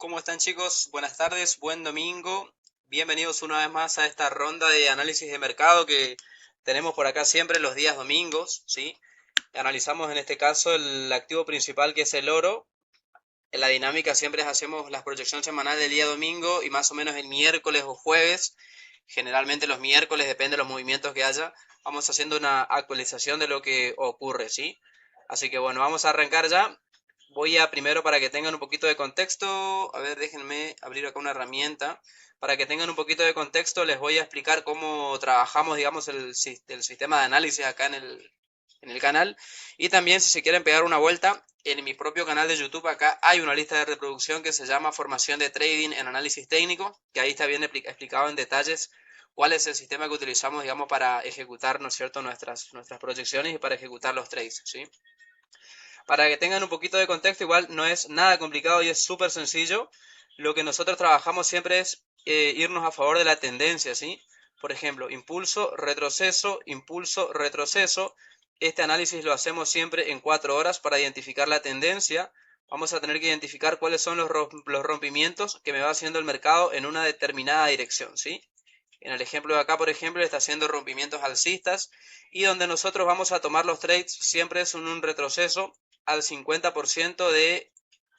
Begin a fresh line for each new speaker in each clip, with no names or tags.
¿Cómo están, chicos? Buenas tardes, buen domingo. Bienvenidos una vez más a esta ronda de análisis de mercado que tenemos por acá siempre los días domingos, ¿sí? Analizamos en este caso el activo principal, que es el oro. En la dinámica siempre hacemos las proyecciones semanales del día domingo y más o menos el miércoles o jueves. Generalmente los miércoles, depende de los movimientos que haya, vamos haciendo una actualización de lo que ocurre, ¿sí? Así que bueno, vamos a arrancar ya. Voy a primero, para que tengan un poquito de contexto, a ver, déjenme abrir acá una herramienta. Para que tengan un poquito de contexto, les voy a explicar cómo trabajamos, digamos, el sistema de análisis acá en el canal. Y también, si se quieren pegar una vuelta, en mi propio canal de YouTube acá hay una lista de reproducción que se llama Formación de Trading en Análisis Técnico, que ahí está bien explicado en detalles cuál es el sistema que utilizamos, digamos, para ejecutar, ¿no es cierto?, nuestras proyecciones y para ejecutar los trades, ¿sí? Para que tengan un poquito de contexto, igual no es nada complicado y es súper sencillo. Lo que nosotros trabajamos siempre es irnos a favor de la tendencia, ¿sí? Por ejemplo, impulso, retroceso. Este análisis lo hacemos siempre en 4 horas para identificar la tendencia. Vamos a tener que identificar cuáles son los rompimientos que me va haciendo el mercado en una determinada dirección, ¿sí? En el ejemplo de acá, por ejemplo, está haciendo rompimientos alcistas y donde nosotros vamos a tomar los trades siempre es un retroceso al 50% de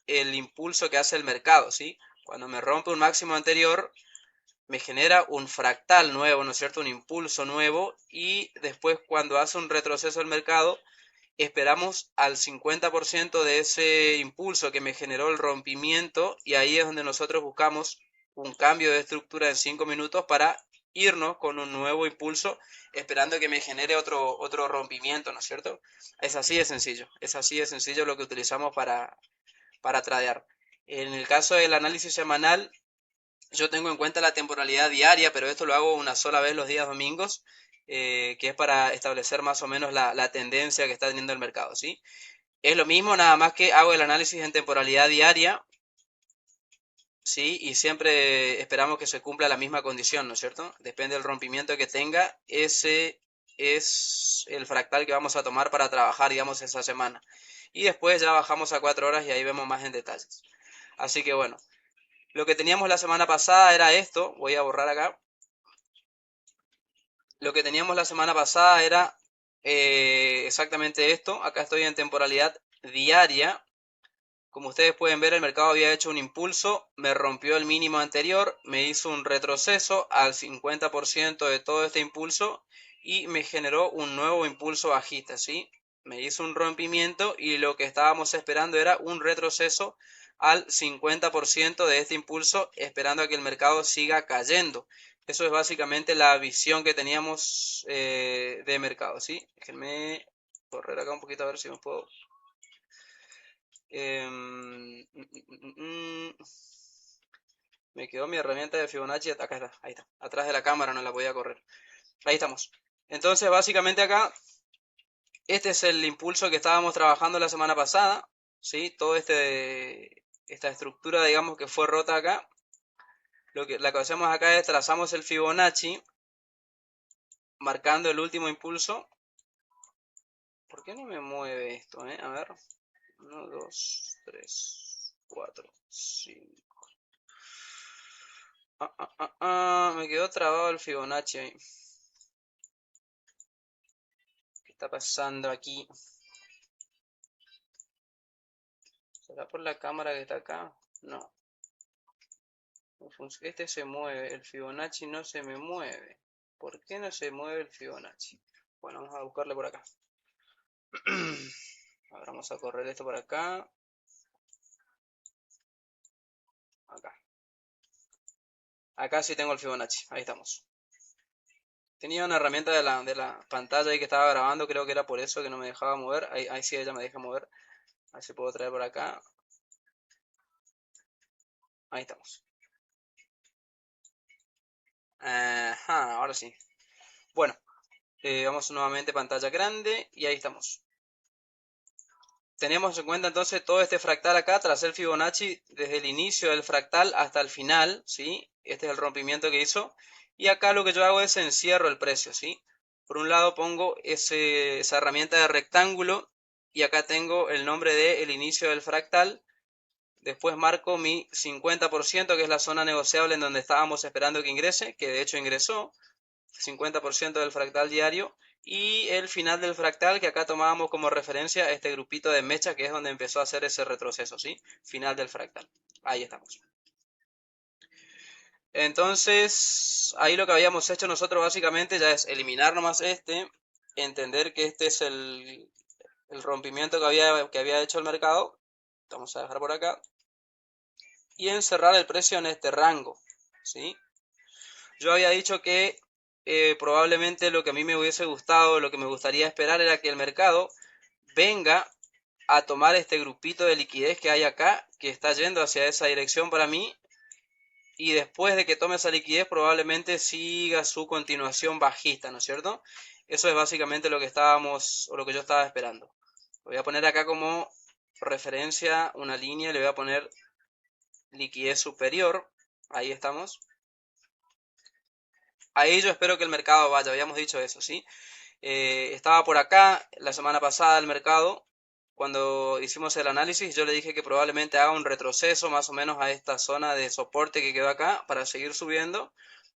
el impulso que hace el mercado, ¿sí? Cuando me rompe un máximo anterior, me genera un fractal nuevo, ¿no es cierto? Un impulso nuevo y después cuando hace un retroceso el mercado, esperamos al 50% de ese impulso que me generó el rompimiento y ahí es donde nosotros buscamos un cambio de estructura en 5 minutos para irnos con un nuevo impulso esperando que me genere otro rompimiento, ¿no es cierto? Es así de sencillo lo que utilizamos para tradear. En el caso del análisis semanal, yo tengo en cuenta la temporalidad diaria, pero esto lo hago una sola vez los días domingos, que es para establecer más o menos la tendencia que está teniendo el mercado, ¿sí? Es lo mismo, nada más que hago el análisis en temporalidad diaria, ¿sí? Y siempre esperamos que se cumpla la misma condición, ¿no es cierto? Depende del rompimiento que tenga, ese es el fractal que vamos a tomar para trabajar, digamos, esa semana. Y después ya bajamos a 4 horas y ahí vemos más en detalles. Así que bueno, lo que teníamos la semana pasada era esto, voy a borrar acá. Lo que teníamos la semana pasada era exactamente esto. Acá estoy en temporalidad diaria. Como ustedes pueden ver, el mercado había hecho un impulso, me rompió el mínimo anterior, me hizo un retroceso al 50% de todo este impulso y me generó un nuevo impulso bajista, ¿sí? Me hizo un rompimiento y lo que estábamos esperando era un retroceso al 50% de este impulso, esperando a que el mercado siga cayendo. Eso es básicamente la visión que teníamos de mercado, ¿sí? Déjenme correr acá un poquito a ver si me puedo. Me quedó mi herramienta de Fibonacci. Acá está, ahí está. Atrás de la cámara, no la podía correr. Ahí estamos. Entonces, básicamente acá, este es el impulso que estábamos trabajando la semana pasada, ¿sí? Esta estructura, digamos, que fue rota acá. La que hacemos acá es trazamos el Fibonacci, marcando el último impulso. ¿Por qué no me mueve esto, A ver. 1, 2, 3, 4, 5. Me quedó trabado el Fibonacci ahí. ¿Qué está pasando aquí? ¿Será por la cámara que está acá? No. Este se mueve, el Fibonacci no se me mueve. ¿Por qué no se mueve el Fibonacci? Bueno, vamos a buscarle por acá. Ahora vamos a correr esto por acá. Acá. Acá sí tengo el Fibonacci. Ahí estamos. Tenía una herramienta de la pantalla ahí que estaba grabando. Creo que era por eso que no me dejaba mover. Ahí sí ella me deja mover. A ver si puedo traer por acá. Ahí estamos. Ajá, ahora sí. Bueno, vamos nuevamente a pantalla grande y ahí estamos. Tenemos en cuenta entonces todo este fractal acá, tras el Fibonacci desde el inicio del fractal hasta el final, ¿sí? Este es el rompimiento que hizo. Y acá lo que yo hago es encierro el precio, ¿sí? Por un lado pongo esa herramienta de rectángulo y acá tengo el nombre del inicio del fractal. Después marco mi 50%, que es la zona negociable en donde estábamos esperando que ingrese, que de hecho ingresó, 50% del fractal diario. Y el final del fractal, que acá tomábamos como referencia este grupito de mecha, que es donde empezó a hacer ese retroceso, ¿sí? Final del fractal. Ahí estamos. Entonces, ahí lo que habíamos hecho nosotros básicamente ya es eliminar nomás entender que este es el rompimiento que había hecho el mercado. Vamos a dejar por acá. Y encerrar el precio en este rango, ¿sí? Yo había dicho que probablemente lo que a mí me hubiese gustado, lo que me gustaría esperar era que el mercado venga a tomar este grupito de liquidez que hay acá, que está yendo hacia esa dirección para mí, y después de que tome esa liquidez probablemente siga su continuación bajista, ¿no es cierto? Eso es básicamente lo que estábamos, o lo que yo estaba esperando. Voy a poner acá como referencia una línea, le voy a poner liquidez superior, ahí estamos. Ahí yo espero que el mercado vaya, habíamos dicho eso, ¿sí? Estaba por acá la semana pasada el mercado, cuando hicimos el análisis, yo le dije que probablemente haga un retroceso más o menos a esta zona de soporte que quedó acá para seguir subiendo.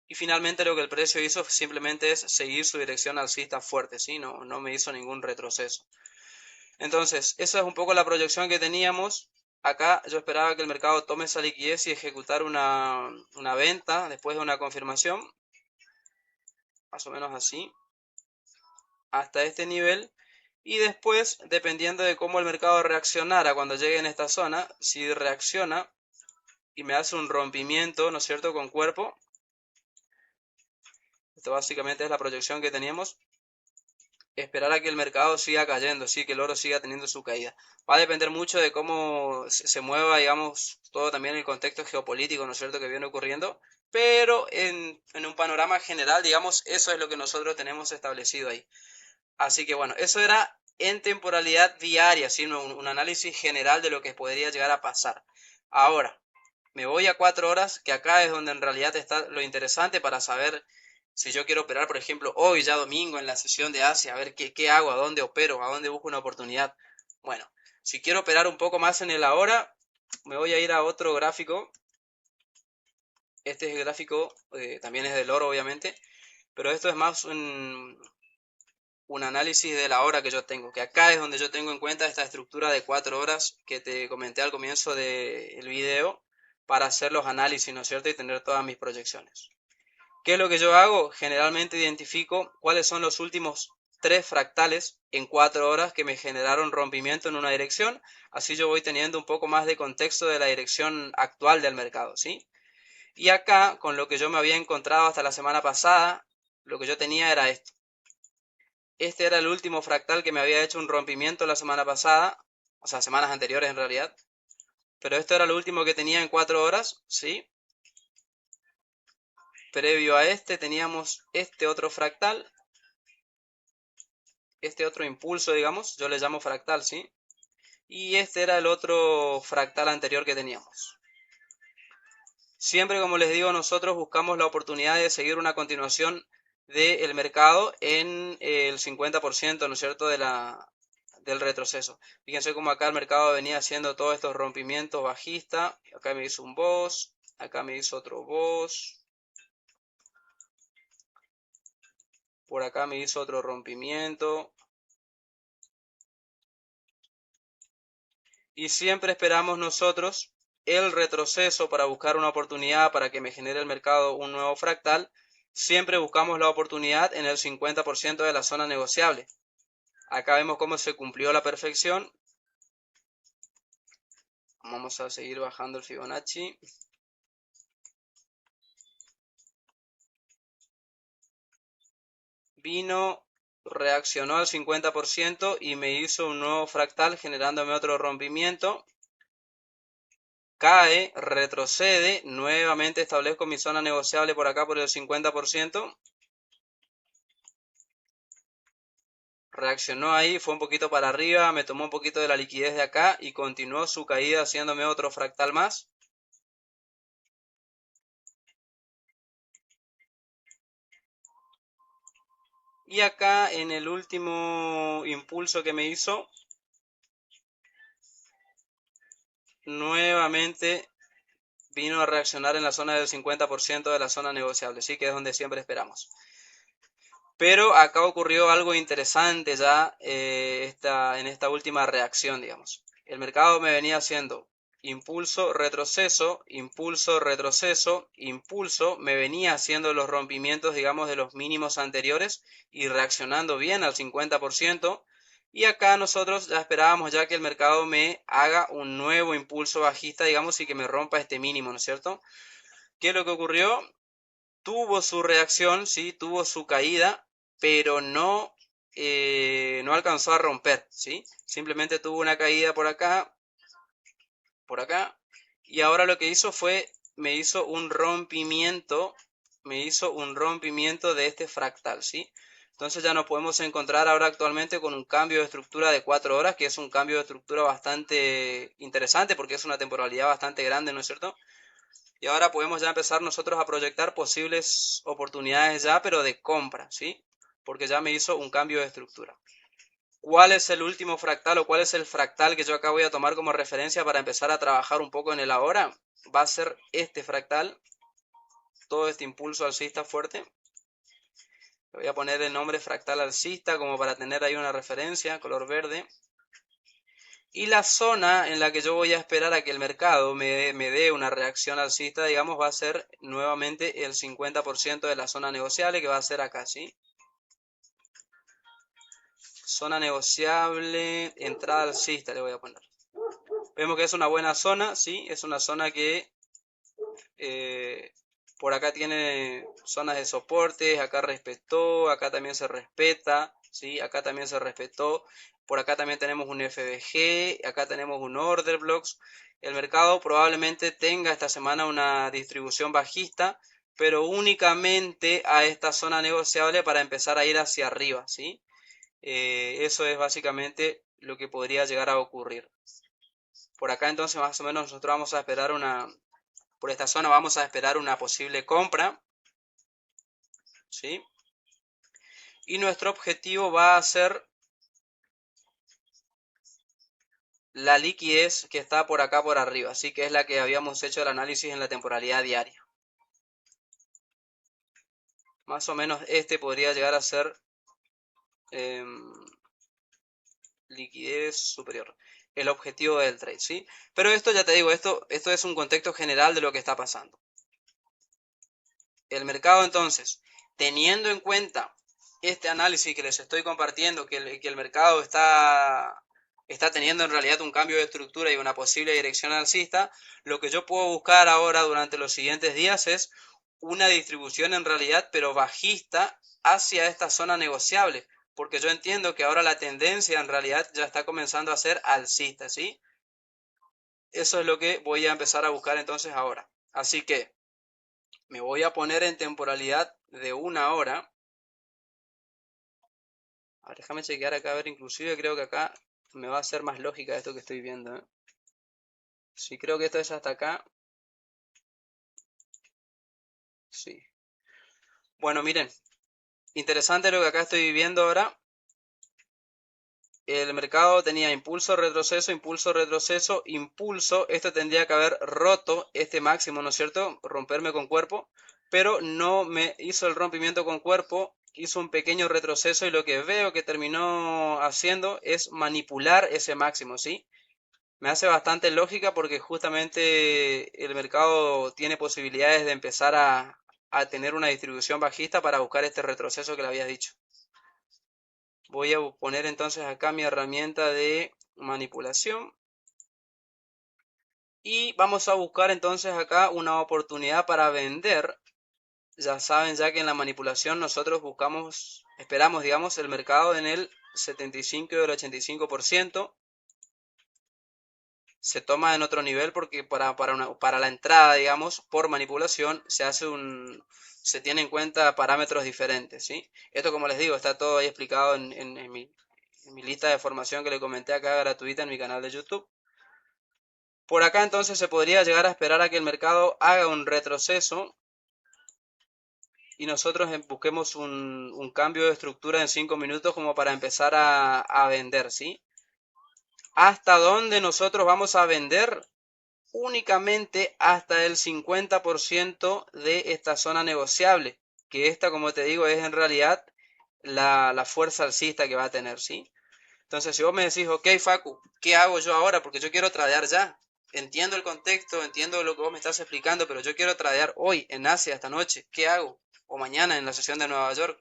Y finalmente lo que el precio hizo simplemente es seguir su dirección alcista fuerte, ¿sí? No me hizo ningún retroceso. Entonces, esa es un poco la proyección que teníamos. Acá yo esperaba que el mercado tome esa liquidez y ejecutar una venta después de una confirmación, más o menos así, hasta este nivel. Y después, dependiendo de cómo el mercado reaccionara cuando llegue en esta zona, si reacciona y me hace un rompimiento, ¿no es cierto?, con cuerpo. Esto básicamente es la proyección que teníamos. Esperar a que el mercado siga cayendo, sí, que el oro siga teniendo su caída. Va a depender mucho de cómo se mueva, digamos, todo también el contexto geopolítico, ¿no es cierto?, que viene ocurriendo. Pero en un panorama general, digamos, eso es lo que nosotros tenemos establecido ahí. Así que bueno, eso era en temporalidad diaria, ¿sí? Un análisis general de lo que podría llegar a pasar. Ahora, me voy a 4 horas, que acá es donde en realidad está lo interesante para saber si yo quiero operar, por ejemplo, hoy ya domingo en la sesión de Asia, a ver qué hago, a dónde opero, a dónde busco una oportunidad. Bueno, si quiero operar un poco más en el ahora, me voy a ir a otro gráfico. Este es el gráfico, también es del oro obviamente, pero esto es más un análisis de la hora que yo tengo, que acá es donde yo tengo en cuenta esta estructura de 4 horas que te comenté al comienzo del video para hacer los análisis, ¿no es cierto? Y tener todas mis proyecciones. ¿Qué es lo que yo hago? Generalmente identifico cuáles son los últimos 3 fractales en 4 horas que me generaron rompimiento en una dirección, así yo voy teniendo un poco más de contexto de la dirección actual del mercado, ¿sí? Y acá, con lo que yo me había encontrado hasta la semana pasada, lo que yo tenía era esto. Este era el último fractal que me había hecho un rompimiento la semana pasada, o sea, semanas anteriores en realidad. Pero esto era lo último que tenía en 4 horas, ¿sí? Previo a este teníamos este otro fractal, este otro impulso, digamos, yo le llamo fractal, ¿sí? Y este era el otro fractal anterior que teníamos. Siempre, como les digo, nosotros buscamos la oportunidad de seguir una continuación del mercado en el 50%, ¿no es cierto?, del retroceso. Fíjense cómo acá el mercado venía haciendo todos estos rompimientos bajistas. Acá me hizo un boss, acá me hizo otro boss, por acá me hizo otro rompimiento. Y siempre esperamos nosotros el retroceso para buscar una oportunidad para que me genere el mercado un nuevo fractal. Siempre buscamos la oportunidad en el 50% de la zona negociable. Acá vemos cómo se cumplió a la perfección. Vamos a seguir bajando el Fibonacci. Vino, reaccionó al 50% y me hizo un nuevo fractal generándome otro rompimiento. Cae, retrocede, nuevamente establezco mi zona negociable por acá por el 50%. Reaccionó ahí, fue un poquito para arriba, me tomó un poquito de la liquidez de acá y continuó su caída haciéndome otro fractal más. Y acá en el último impulso que me hizo, nuevamente vino a reaccionar en la zona del 50% de la zona negociable, sí, que es donde siempre esperamos. Pero acá ocurrió algo interesante ya en esta última reacción, digamos. El mercado me venía haciendo impulso, retroceso, impulso, retroceso, impulso, me venía haciendo los rompimientos, digamos, de los mínimos anteriores y reaccionando bien al 50%. Y acá nosotros ya esperábamos ya que el mercado me haga un nuevo impulso bajista, digamos, y que me rompa este mínimo, ¿no es cierto? ¿Qué es lo que ocurrió? Tuvo su reacción, sí, tuvo su caída, pero no alcanzó a romper, ¿sí? Simplemente tuvo una caída por acá, y ahora lo que hizo fue, me hizo un rompimiento de este fractal, ¿sí? Entonces ya nos podemos encontrar ahora actualmente con un cambio de estructura de 4 horas, que es un cambio de estructura bastante interesante porque es una temporalidad bastante grande, ¿no es cierto? Y ahora podemos ya empezar nosotros a proyectar posibles oportunidades ya, pero de compra, ¿sí? Porque ya me hizo un cambio de estructura. ¿Cuál es el último fractal o cuál es el fractal que yo acá voy a tomar como referencia para empezar a trabajar un poco en el ahora? Va a ser este fractal, todo este impulso alcista fuerte. Le voy a poner el nombre fractal alcista como para tener ahí una referencia, color verde. Y la zona en la que yo voy a esperar a que el mercado me dé una reacción alcista, digamos, va a ser nuevamente el 50% de la zona negociable, que va a ser acá, ¿sí? Zona negociable, entrada alcista le voy a poner. Vemos que es una buena zona, ¿sí? Es una zona que por acá tiene zonas de soporte, acá respetó, acá también se respeta, ¿sí? Acá también se respetó. Por acá también tenemos un FBG, acá tenemos un order blocks. El mercado probablemente tenga esta semana una distribución bajista, pero únicamente a esta zona negociable para empezar a ir hacia arriba, ¿sí? Eso es básicamente lo que podría llegar a ocurrir. Por acá entonces más o menos nosotros vamos a esperar por esta zona vamos a esperar una posible compra, ¿sí? Y nuestro objetivo va a ser la liquidez que está por acá por arriba, ¿sí? Que es la que habíamos hecho el análisis en la temporalidad diaria. Más o menos este podría llegar a ser liquidez superior, el objetivo del trade, ¿sí? Pero esto ya te digo, esto es un contexto general de lo que está pasando. El mercado entonces, teniendo en cuenta este análisis que les estoy compartiendo, que el mercado está teniendo en realidad un cambio de estructura y una posible dirección alcista, lo que yo puedo buscar ahora durante los siguientes días es una distribución en realidad, pero bajista hacia esta zona negociable, porque yo entiendo que ahora la tendencia en realidad ya está comenzando a ser alcista, ¿sí? Eso es lo que voy a empezar a buscar entonces ahora. Así que me voy a poner en temporalidad de 1 hora. A ver, déjame chequear acá, a ver, inclusive creo que acá me va a hacer más lógica esto que estoy viendo, ¿eh? Sí, creo que esto es hasta acá. Sí. Bueno, miren, interesante lo que acá estoy viendo ahora. El mercado tenía impulso, retroceso, impulso, retroceso, impulso. Esto tendría que haber roto este máximo, ¿no es cierto? Romperme con cuerpo, pero no me hizo el rompimiento con cuerpo, hizo un pequeño retroceso y lo que veo que terminó haciendo es manipular ese máximo, ¿sí? Me hace bastante lógica porque justamente el mercado tiene posibilidades de empezar a tener una distribución bajista para buscar este retroceso que le había dicho. Voy a poner entonces acá mi herramienta de manipulación y vamos a buscar entonces acá una oportunidad para vender. Ya saben ya que en la manipulación nosotros esperamos digamos el mercado en el 75 y el 85%. Se toma en otro nivel porque para la entrada, digamos, por manipulación se tiene en cuenta parámetros diferentes, ¿sí? Esto, como les digo, está todo ahí explicado en mi lista de formación que le comenté acá gratuita en mi canal de YouTube. Por acá entonces se podría llegar a esperar a que el mercado haga un retroceso y nosotros busquemos un cambio de estructura en 5 minutos como para empezar a vender, ¿sí? ¿Hasta dónde nosotros vamos a vender? únicamente hasta el 50% de esta zona negociable, que esta, como te digo, es en realidad la fuerza alcista que va a tener, ¿sí? Entonces, si vos me decís, ok, Facu, ¿qué hago yo ahora? Porque yo quiero tradear ya. Entiendo el contexto, entiendo lo que vos me estás explicando, pero yo quiero tradear hoy, en Asia, esta noche. ¿Qué hago? O mañana en la sesión de Nueva York.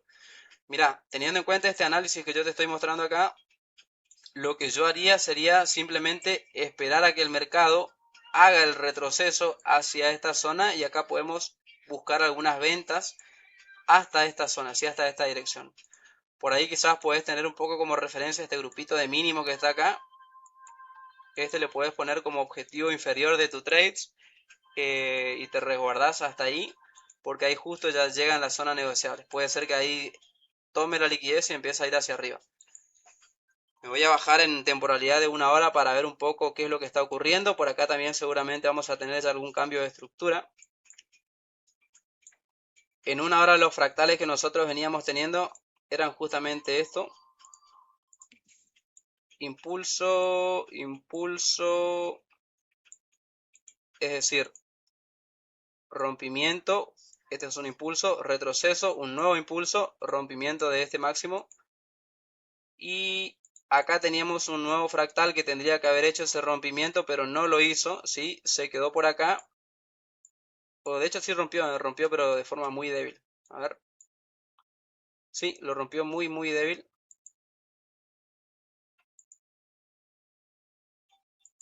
Mira, teniendo en cuenta este análisis que yo te estoy mostrando acá, lo que yo haría sería simplemente esperar a que el mercado haga el retroceso hacia esta zona y acá podemos buscar algunas ventas hasta esta zona, ¿sí? Hasta esta dirección. Por ahí quizás puedes tener un poco como referencia este grupito de mínimo que está acá. Este le puedes poner como objetivo inferior de tu trades y te resguardas hasta ahí porque ahí justo ya llegan las zonas negociables. Puede ser que ahí tome la liquidez y empiece a ir hacia arriba. Me voy a bajar en temporalidad de 1 hora para ver un poco qué es lo que está ocurriendo. Por acá también seguramente vamos a tener ya algún cambio de estructura. En 1 hora los fractales que nosotros veníamos teniendo eran justamente esto. Impulso, impulso, es decir, rompimiento. Este es un impulso, retroceso, un nuevo impulso, rompimiento de este máximo. Y acá teníamos un nuevo fractal que tendría que haber hecho ese rompimiento, pero no lo hizo, ¿sí? Se quedó por acá. O de hecho sí rompió, pero de forma muy débil. A ver. Sí, lo rompió muy, muy débil.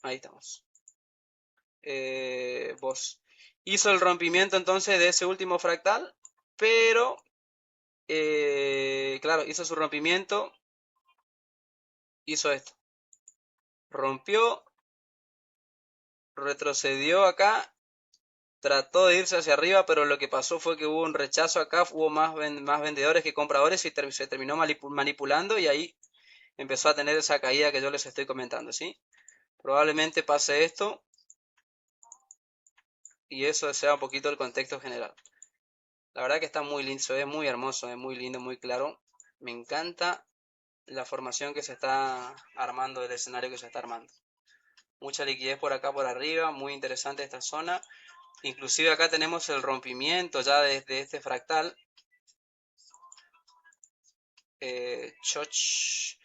Ahí estamos. Vos. Hizo el rompimiento entonces de ese último fractal, pero, claro, hizo su rompimiento, hizo esto. Rompió, retrocedió acá, trató de irse hacia arriba, pero lo que pasó fue que hubo un rechazo acá, hubo más vendedores que compradores y se terminó manipulando y ahí empezó a tener esa caída que yo les estoy comentando, ¿sí? Probablemente pase esto y eso sea un poquito el contexto general. La verdad que está muy lindo, se ve muy hermoso, es muy lindo, muy claro. Me encanta la formación que se está armando, el escenario que se está armando. Mucha liquidez por acá por arriba, muy interesante esta zona. Inclusive acá tenemos el rompimiento ya desde este fractal. Choch.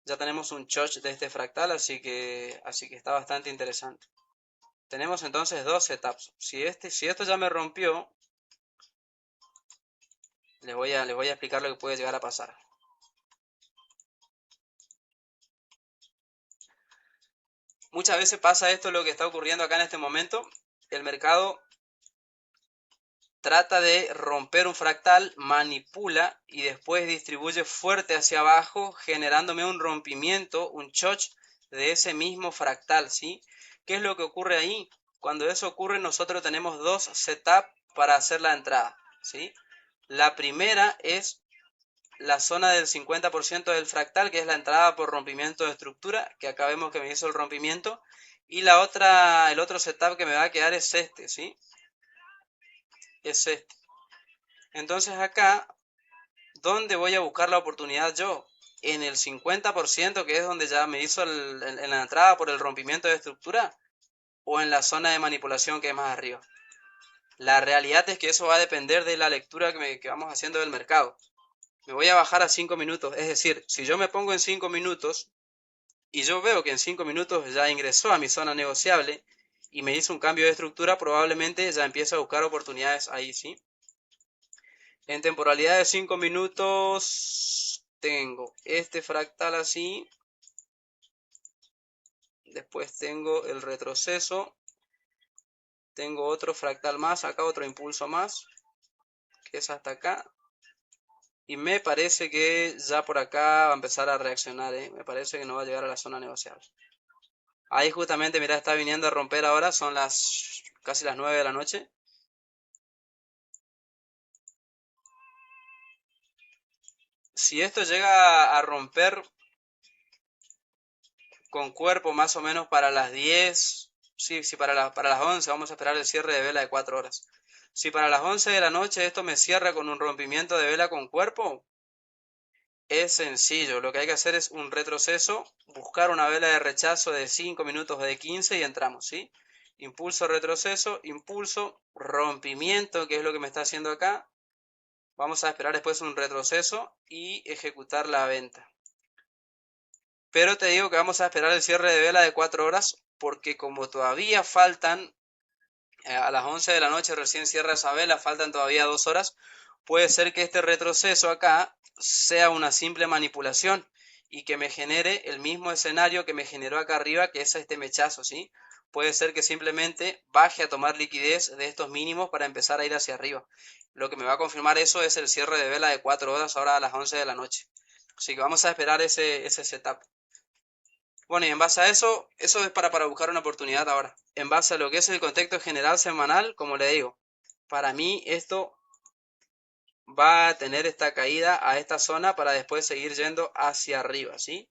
Ya tenemos un choch de este fractal, así que está bastante interesante. Tenemos entonces dos setups. Si esto ya me rompió, les voy a explicar lo que puede llegar a pasar. Muchas veces pasa esto lo que está ocurriendo acá en este momento. El mercado trata de romper un fractal, manipula y después distribuye fuerte hacia abajo, generándome un rompimiento, un choch de ese mismo fractal, ¿sí? ¿Qué es lo que ocurre ahí? Cuando eso ocurre, nosotros tenemos dos setups para hacer la entrada, ¿sí? La primera es la zona del 50% del fractal, que es la entrada por rompimiento de estructura, que acá vemos que me hizo el rompimiento, y el otro setup que me va a quedar es este, ¿sí? Es este. Entonces acá, ¿dónde voy a buscar la oportunidad yo? En el 50%, que es donde ya me hizo en la entrada por el rompimiento de estructura, o en la zona de manipulación que es más arriba. La realidad es que eso va a depender de la lectura que vamos haciendo del mercado. Me voy a bajar a 5 minutos, es decir, si yo me pongo en 5 minutos y yo veo que en 5 minutos ya ingresó a mi zona negociable y me hizo un cambio de estructura, probablemente ya empiezo a buscar oportunidades ahí, ¿sí? En temporalidad de 5 minutos tengo este fractal así, después tengo el retroceso, tengo otro fractal más, acá otro impulso más, que es hasta acá, y me parece que ya por acá va a empezar a reaccionar, me parece que no va a llegar a la zona negociable. Ahí justamente, mira, está viniendo a romper ahora, son casi las 9 de la noche. Si esto llega a romper con cuerpo más o menos para las 10, sí, para las 11, vamos a esperar el cierre de vela de 4 horas. Si para las 11 de la noche esto me cierra con un rompimiento de vela con cuerpo, es sencillo. Lo que hay que hacer es un retroceso, buscar una vela de rechazo de 5 minutos o de 15 y entramos, ¿sí? impulso, retroceso, impulso, rompimiento, que es lo que me está haciendo acá. Vamos a esperar después un retroceso y ejecutar la venta. Pero te digo que vamos a esperar el cierre de vela de 4 horas porque como todavía faltan, a las 11 de la noche recién cierra esa vela, faltan todavía 2 horas, puede ser que este retroceso acá sea una simple manipulación y que me genere el mismo escenario que me generó acá arriba, que es este mechazo, ¿sí? Puede ser que simplemente baje a tomar liquidez de estos mínimos para empezar a ir hacia arriba. Lo que me va a confirmar eso es el cierre de vela de 4 horas ahora a las 11 de la noche. Así que vamos a esperar ese setup. Bueno, y en base a eso, eso es para buscar una oportunidad ahora. En base a lo que es el contexto general semanal, como le digo, para mí esto va a tener esta caída a esta zona para después seguir yendo hacia arriba, ¿sí?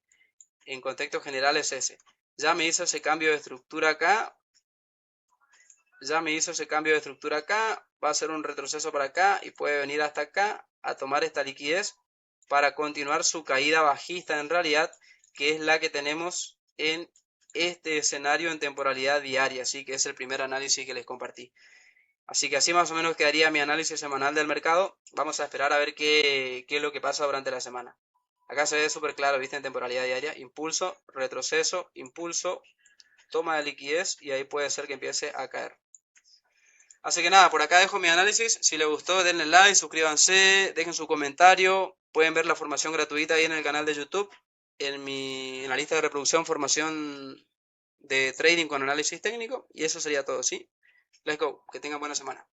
En contexto general es ese. Ya me hizo ese cambio de estructura acá. Va a hacer un retroceso para acá y puede venir hasta acá a tomar esta liquidez para continuar su caída bajista en realidad, que es la que tenemos en este escenario en temporalidad diaria, así que es el primer análisis que les compartí. Así que así más o menos quedaría mi análisis semanal del mercado. Vamos a esperar a ver qué es lo que pasa durante la semana. Acá se ve súper claro, viste, en temporalidad diaria, impulso, retroceso, impulso, toma de liquidez y ahí puede ser que empiece a caer. Así que nada, por acá dejo mi análisis. Si les gustó, denle like, suscríbanse, dejen su comentario. Pueden ver la formación gratuita ahí en el canal de YouTube. En la lista de reproducción, formación de trading con análisis técnico. Y eso sería todo, ¿sí? Let's go. Que tengan buena semana.